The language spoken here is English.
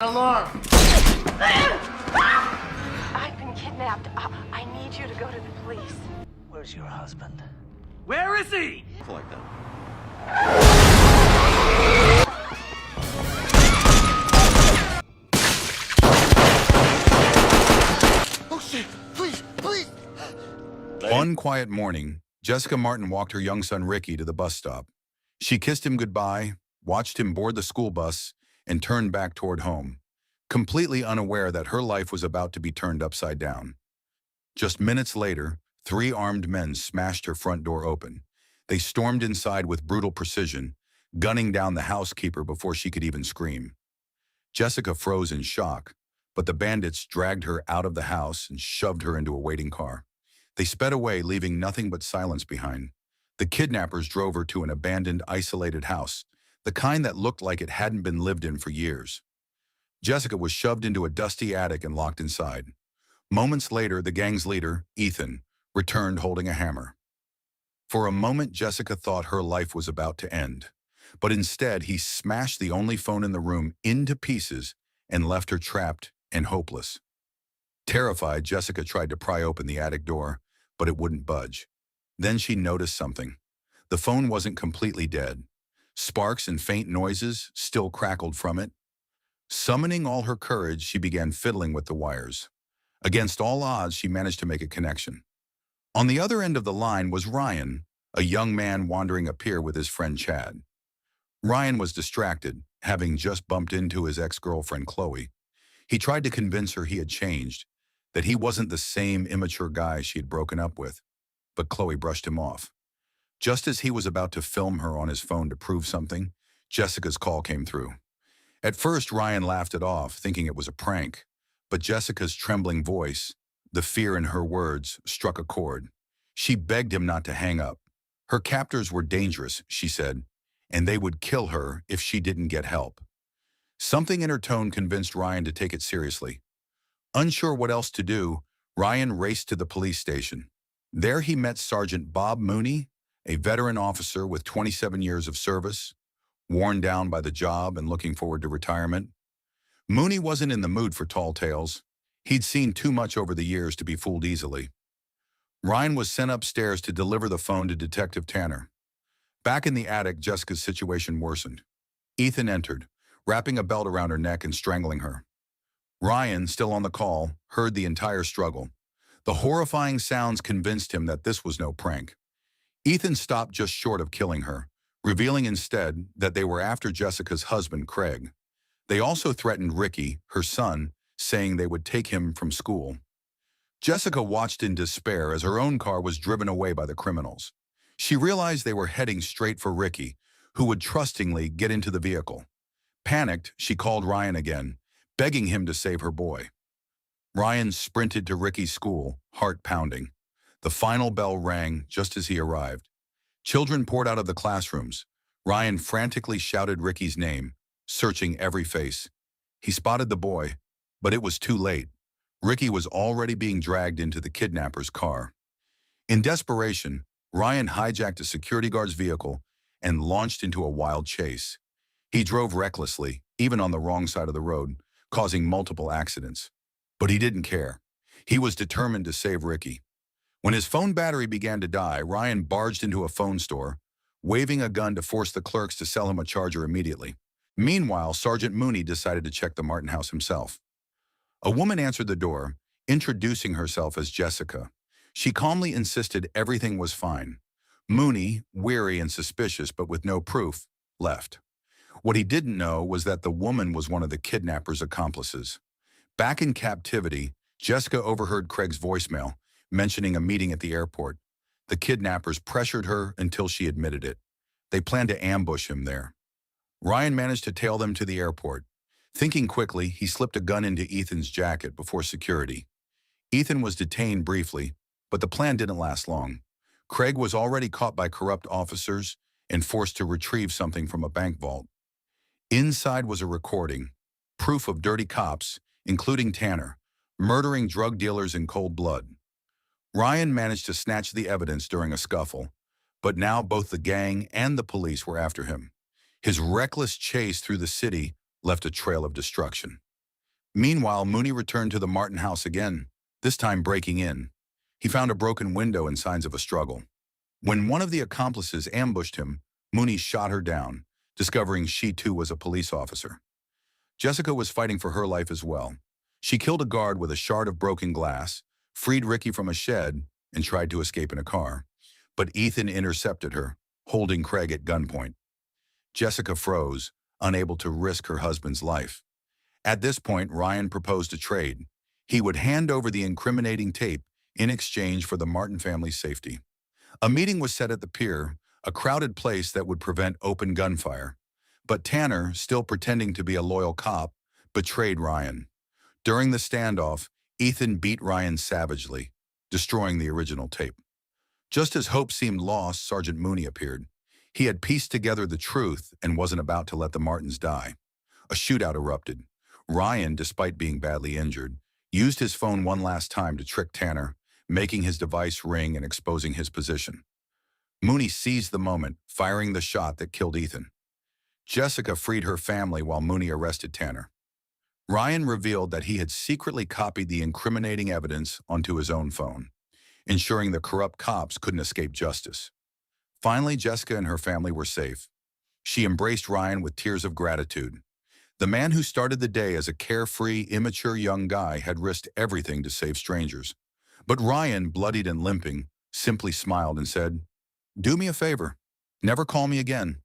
Alarm! I've been kidnapped. I need you to go to the police. Where's your husband? Where is he? Like that. Oh shit! Please, please! One quiet morning, Jessica Martin walked her young son Ricky to the bus stop. She kissed him goodbye, watched him board the school bus, and turned back toward home, completely unaware that her life was about to be turned upside down. Just minutes later, 3 armed men smashed her front door open. They stormed inside with brutal precision, gunning down the housekeeper before she could even scream. Jessica froze in shock, but the bandits dragged her out of the house and shoved her into a waiting car. They sped away, leaving nothing but silence behind. The kidnappers drove her to an abandoned, isolated house, the kind that looked like it hadn't been lived in for years. Jessica was shoved into a dusty attic and locked inside. Moments later, the gang's leader, Ethan, returned holding a hammer. For a moment, Jessica thought her life was about to end, but instead he smashed the only phone in the room into pieces and left her trapped and hopeless. Terrified, Jessica tried to pry open the attic door, but it wouldn't budge. Then she noticed something. The phone wasn't completely dead. Sparks and faint noises still crackled from it. Summoning all her courage, she began fiddling with the wires. Against all odds, she managed to make a connection. On the other end of the line was Ryan, a young man wandering a pier with his friend Chad. Ryan was distracted, having just bumped into his ex-girlfriend Chloe. He tried to convince her he had changed, that he wasn't the same immature guy she had broken up with, but Chloe brushed him off. Just as he was about to film her on his phone to prove something, Jessica's call came through. At first, Ryan laughed it off, thinking it was a prank, but Jessica's trembling voice, the fear in her words, struck a chord. She begged him not to hang up. Her captors were dangerous, she said, and they would kill her if she didn't get help. Something in her tone convinced Ryan to take it seriously. Unsure what else to do, Ryan raced to the police station. There he met Sergeant Bob Mooney, a veteran officer with 27 years of service, worn down by the job and looking forward to retirement. Mooney wasn't in the mood for tall tales. He'd seen too much over the years to be fooled easily. Ryan was sent upstairs to deliver the phone to Detective Tanner. Back in the attic, Jessica's situation worsened. Ethan entered, wrapping a belt around her neck and strangling her. Ryan, still on the call, heard the entire struggle. The horrifying sounds convinced him that this was no prank. Ethan stopped just short of killing her, revealing instead that they were after Jessica's husband, Craig. They also threatened Ricky, her son, saying they would take him from school. Jessica watched in despair as her own car was driven away by the criminals. She realized they were heading straight for Ricky, who would trustingly get into the vehicle. Panicked, she called Ryan again, begging him to save her boy. Ryan sprinted to Ricky's school, heart pounding. The final bell rang just as he arrived. Children poured out of the classrooms. Ryan frantically shouted Ricky's name, searching every face. He spotted the boy, but it was too late. Ricky was already being dragged into the kidnapper's car. In desperation, Ryan hijacked a security guard's vehicle and launched into a wild chase. He drove recklessly, even on the wrong side of the road, causing multiple accidents. But he didn't care. He was determined to save Ricky. When his phone battery began to die, Ryan barged into a phone store, waving a gun to force the clerks to sell him a charger immediately. Meanwhile, Sergeant Mooney decided to check the Martin house himself. A woman answered the door, introducing herself as Jessica. She calmly insisted everything was fine. Mooney, weary and suspicious but with no proof, left. What he didn't know was that the woman was one of the kidnappers' accomplices. Back in captivity, Jessica overheard Craig's voicemail, mentioning a meeting at the airport. The kidnappers pressured her until she admitted it. They planned to ambush him there. Ryan managed to tail them to the airport. Thinking quickly, he slipped a gun into Ethan's jacket before security. Ethan was detained briefly, but the plan didn't last long. Craig was already caught by corrupt officers and forced to retrieve something from a bank vault. Inside was a recording, proof of dirty cops, including Tanner, murdering drug dealers in cold blood. Ryan managed to snatch the evidence during a scuffle, but now both the gang and the police were after him. His reckless chase through the city left a trail of destruction. Meanwhile, Mooney returned to the Martin house again, this time breaking in. He found a broken window and signs of a struggle. When one of the accomplices ambushed him, Mooney shot her down, discovering she too was a police officer. Jessica was fighting for her life as well. She killed a guard with a shard of broken glass, freed Ricky from a shed, and tried to escape in a car. But Ethan intercepted her, holding Craig at gunpoint. Jessica froze, unable to risk her husband's life. At this point, Ryan proposed a trade. He would hand over the incriminating tape in exchange for the Martin family's safety. A meeting was set at the pier, a crowded place that would prevent open gunfire. But Tanner, still pretending to be a loyal cop, betrayed Ryan. During the standoff, Ethan beat Ryan savagely, destroying the original tape. Just as hope seemed lost, Sergeant Mooney appeared. He had pieced together the truth and wasn't about to let the Martins die. A shootout erupted. Ryan, despite being badly injured, used his phone one last time to trick Tanner, making his device ring and exposing his position. Mooney seized the moment, firing the shot that killed Ethan. Jessica freed her family while Mooney arrested Tanner. Ryan revealed that he had secretly copied the incriminating evidence onto his own phone, ensuring the corrupt cops couldn't escape justice. Finally, Jessica and her family were safe. She embraced Ryan with tears of gratitude. The man who started the day as a carefree, immature young guy had risked everything to save strangers. But Ryan, bloodied and limping, simply smiled and said, "Do me a favor. Never call me again."